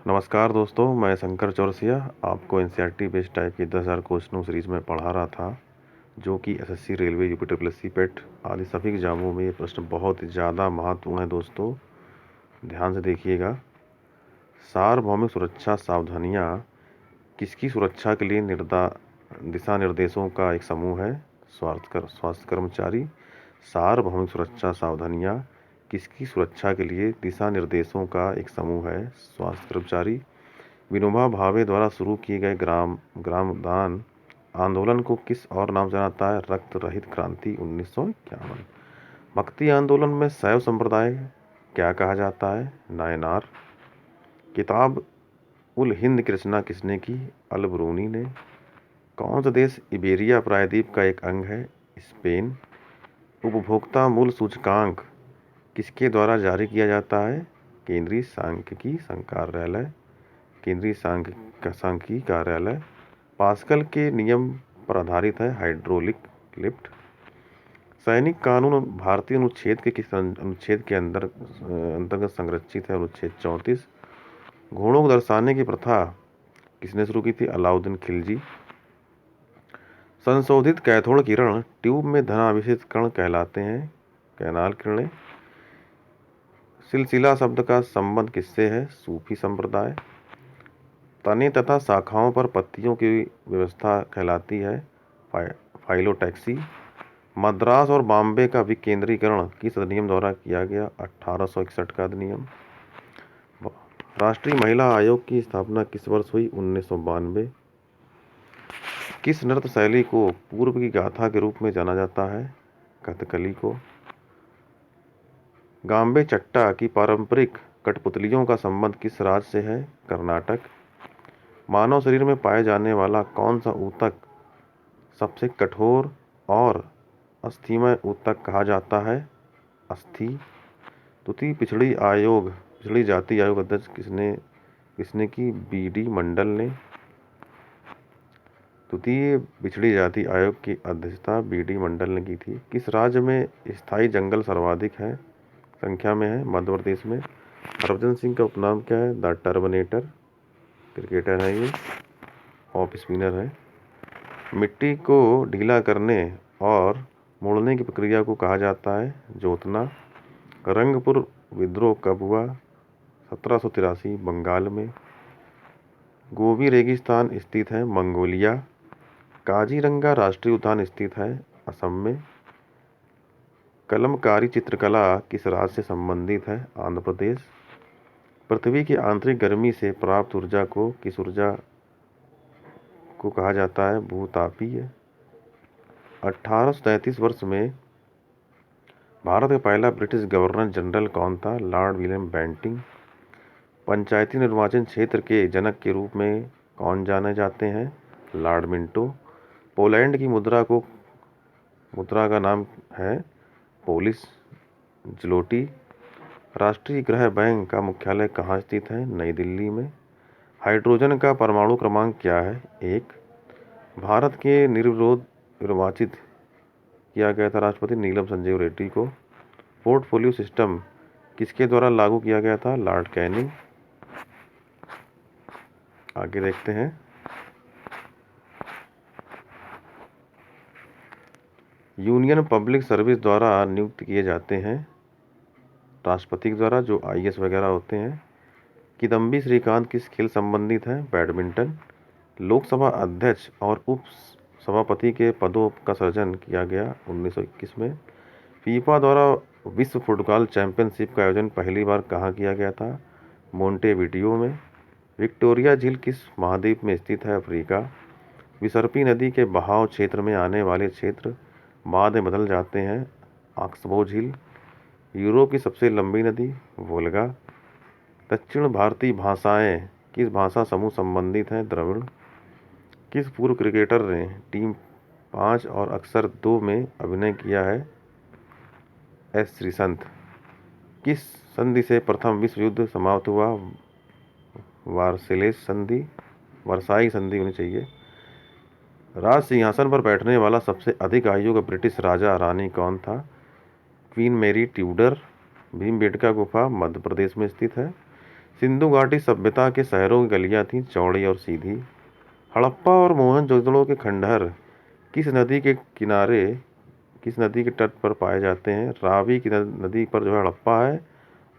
नमस्कार दोस्तों, मैं शंकर चौरसिया आपको एनसीईआरटी बेस्ड टाइप की 10,000 क्वेश्चनों सीरीज़ में पढ़ा रहा था, जो कि SSC, railway, UP triple SC, PET आदि सभी एग्जामों में ये प्रश्न बहुत ज़्यादा महत्वपूर्ण है। दोस्तों ध्यान से देखिएगा। सार्वभौमिक सुरक्षा सावधानियाँ किसकी सुरक्षा के लिए दिशा निर्देशों का एक समूह है? स्वास्थ्य कर्मचारी। सार्वभौमिक सुरक्षा सावधानियाँ किसकी सुरक्षा के लिए दिशा निर्देशों का एक समूह है? स्वास्थ्य कर्मचारी। विनोबा भावे द्वारा शुरू किए गए ग्रामदान आंदोलन को किस और नाम से जाना जाता है? रक्त रहित क्रांति 1951। भक्ति आंदोलन में शैव संप्रदाय क्या कहा जाता है? नायनार। किताब उल हिंद की रचना किसने की? अल ब्रूनी ने। कौन सा देश इबेरिया प्रायद्वीप का एक अंग है? स्पेन। उपभोक्ता मूल्य सूचकांक किसके द्वारा जारी किया जाता है? केंद्रीय सांख्यिकी कार्यालय। केंद्रीय सांख्यिकी कार्यालय। पास्कल के नियम पर आधारित है हाइड्रोलिक लिफ्ट। सैनिक कानून भारतीय अनुच्छेद के किस अनुच्छेद के अंतर्गत संरक्षित है? अनुच्छेद 34। घोड़ों को दर्शाने की प्रथा किसने शुरू की थी? अलाउद्दीन खिलजी। संशोधित कैथोड किरण ट्यूब में धनावेशित कण कहलाते हैं कैनाल किरणें। सिलसिला शब्द का संबंध किससे है? सूफी संप्रदाय। तने तथा शाखाओं पर पत्तियों की व्यवस्था कहलाती है फाइलोटैक्सी। मद्रास और बॉम्बे का विकेंद्रीकरण किस अधिनियम द्वारा किया गया? 1861 का अधिनियम। राष्ट्रीय महिला आयोग की स्थापना किस वर्ष हुई? 1992। किस नृत्य शैली को पूर्व की गाथा के रूप में जाना जाता है? कथकली को। गाम्बे चट्टा की पारंपरिक कठपुतलियों का संबंध किस राज्य से है? कर्नाटक। मानव शरीर में पाए जाने वाला कौन सा ऊतक सबसे कठोर और अस्थिमय ऊतक कहा जाता है? अस्थि। द्वितीय पिछड़ी जाति आयोग अध्यक्ष किसने की? बीडी मंडल ने। द्वितीय पिछड़ी जाति आयोग की अध्यक्षता बीडी मंडल ने की थी। किस राज्य में स्थायी जंगल सर्वाधिक है संख्या में है? मध्य प्रदेश में। हरभजन सिंह का उपनाम क्या है? The terminator. क्रिकेटर है ये, ऑफ स्पिनर है। मिट्टी को ढीला करने और मोड़ने की प्रक्रिया को कहा जाता है जोतना। रंगपुर विद्रोह कब हुआ? 1783 बंगाल में। गोबी रेगिस्तान स्थित है मंगोलिया। काजीरंगा राष्ट्रीय उद्यान स्थित है असम में। कलमकारी चित्रकला किस राज्य से संबंधित है? आंध्र प्रदेश। पृथ्वी की आंतरिक गर्मी से प्राप्त ऊर्जा को किस ऊर्जा को कहा जाता है? भूतापीय। 1833 वर्ष में भारत का पहला ब्रिटिश गवर्नर जनरल कौन था? Lord William Bentinck. पंचायती निर्वाचन क्षेत्र के जनक के रूप में कौन जाने जाते हैं? Lord Minto. पोलैंड की मुद्रा का नाम है पोलिश ज़्लोटी। राष्ट्रीय गृह बैंक का मुख्यालय कहाँ स्थित है? नई दिल्ली में। हाइड्रोजन का परमाणु क्रमांक क्या है? 1। भारत के निर्विरोध निर्वाचित किया गया था राष्ट्रपति नीलम संजीव रेड्डी को। पोर्टफोलियो सिस्टम किसके द्वारा लागू किया गया था? Lord Canning. आगे देखते हैं। यूनियन पब्लिक सर्विस द्वारा नियुक्त किए जाते हैं राष्ट्रपति के द्वारा, जो आईएएस वगैरह होते हैं। किदम्बी श्रीकांत किस खेल संबंधित है? बैडमिंटन। लोकसभा अध्यक्ष और उप सभापति के पदों का सृजन किया गया 1921 में। फीफा द्वारा विश्व फुटबॉल चैंपियनशिप का आयोजन पहली बार कहाँ किया गया था? मोंटेविडियो में। विक्टोरिया झील किस महाद्वीप में स्थित है? अफ्रीका। विसर्पी नदी के बहाव क्षेत्र में आने वाले क्षेत्र बाद में बदल जाते हैं ऑक्सबो झील। यूरोप की सबसे लंबी नदी वोल्गा। दक्षिण भारतीय भाषाएं किस भाषा समूह संबंधित हैं? द्रविड़। किस पूर्व क्रिकेटर ने टीम 5 और अक्सर 2 में अभिनय किया है? एस श्रीसंत। किस संधि से प्रथम विश्व युद्ध समाप्त हुआ? वर्साई संधि होनी चाहिए। राज सिंहासन पर बैठने वाला सबसे अधिक आयु का ब्रिटिश राजा रानी कौन था? Queen Mary Tudor. भीमबेटका गुफा मध्य प्रदेश में स्थित है। सिंधु घाटी सभ्यता के शहरों की गलियां थीं चौड़ी और सीधी। हड़प्पा और मोहनजोदड़ो के खंडहर किस नदी के किनारे, किस नदी के तट पर पाए जाते हैं? रावी की नदी पर जो है हड़प्पा है,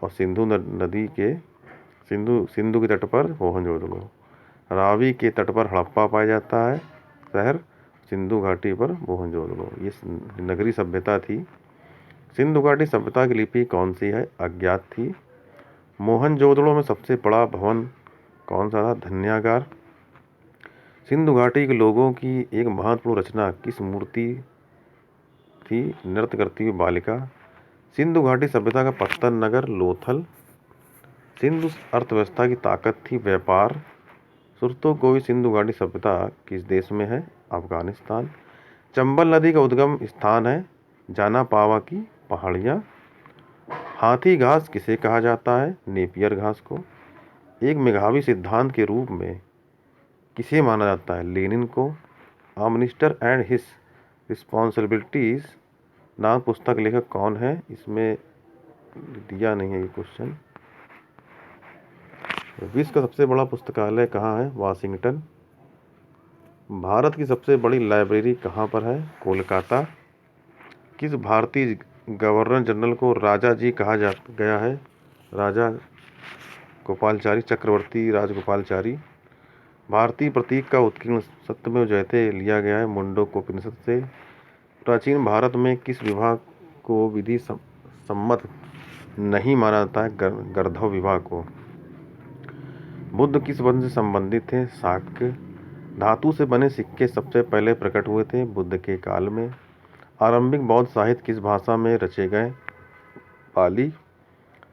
और नदी के सिंधु के तट पर मोहनजोदड़ो। रावी के तट पर हड़प्पा पाया जाता है शहर, सिंधु घाटी पर मोहनजोदड़ो। ये नगरी सभ्यता थी। सिंधु घाटी सभ्यता की लिपि कौन सी है? अज्ञात थी। मोहनजोदड़ो में सबसे बड़ा भवन कौन सा था? धन्यागार। सिंधु घाटी के लोगों की एक महत्वपूर्ण रचना किस मूर्ति थी? नृत्य करती हुई बालिका। सिंधु घाटी सभ्यता का पत्तन नगर लोथल। सिंधु अर्थव्यवस्था की ताकत थी व्यापार। सुरतोकोई सिंधु घाटी सभ्यता किस देश में है? अफगानिस्तान। चंबल नदी का उद्गम स्थान है जानापावा की पहाड़ियाँ। हाथी घास किसे कहा जाता है? नेपियर घास को। एक मेघावी सिद्धांत के रूप में किसे माना जाता है? लेनिन को। आ मिनिस्टर एंड हिज रिस्पॉन्सिबिलिटीज नाम पुस्तक लेखक कौन है? इसमें दिया नहीं है ये क्वेश्चन। विश्व का सबसे बड़ा पुस्तकालय कहाँ है? वाशिंगटन। भारत की सबसे बड़ी लाइब्रेरी कहाँ पर है? कोलकाता। किस भारतीय गवर्नर जनरल को राजा जी कहा गया है? राजा गोपालचारी, चक्रवर्ती राजगोपालचारी। भारतीय प्रतीक का उत्कीर्ण सत्यमेव जयते लिया गया है मुंडकोपनिषद से। प्राचीन भारत में किस विवाह को विधि सम्मत नहीं माना जाता है? गर्धव विवाह को। बुद्ध किस वंश से संबंधित थे? शाक्य। धातु से बने सिक्के सबसे पहले प्रकट हुए थे बुद्ध के काल में। आरंभिक बौद्ध साहित्य किस भाषा में रचे गए? पाली।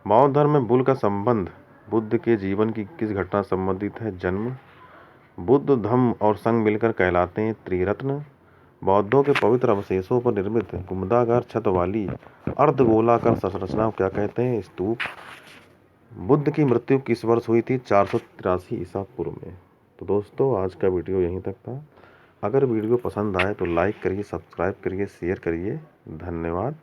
बौद्ध धर्म में बुल का संबंध बुद्ध के जीवन की किस घटना संबंधित है? जन्म। बुद्ध, धम्म और संघ मिलकर कहलाते हैं त्रिरत्न। बौद्धों के पवित्र अवशेषों पर निर्मित कुंभदाकार छत वाली अर्धगोलाकार संरचना को क्या कहते हैं? स्तूप। बुद्ध की मृत्यु किस वर्ष हुई थी? 483 ईसा पूर्व में। तो दोस्तों, आज का वीडियो यहीं तक था। अगर वीडियो पसंद आए तो लाइक करिए, सब्सक्राइब करिए, शेयर करिए। धन्यवाद।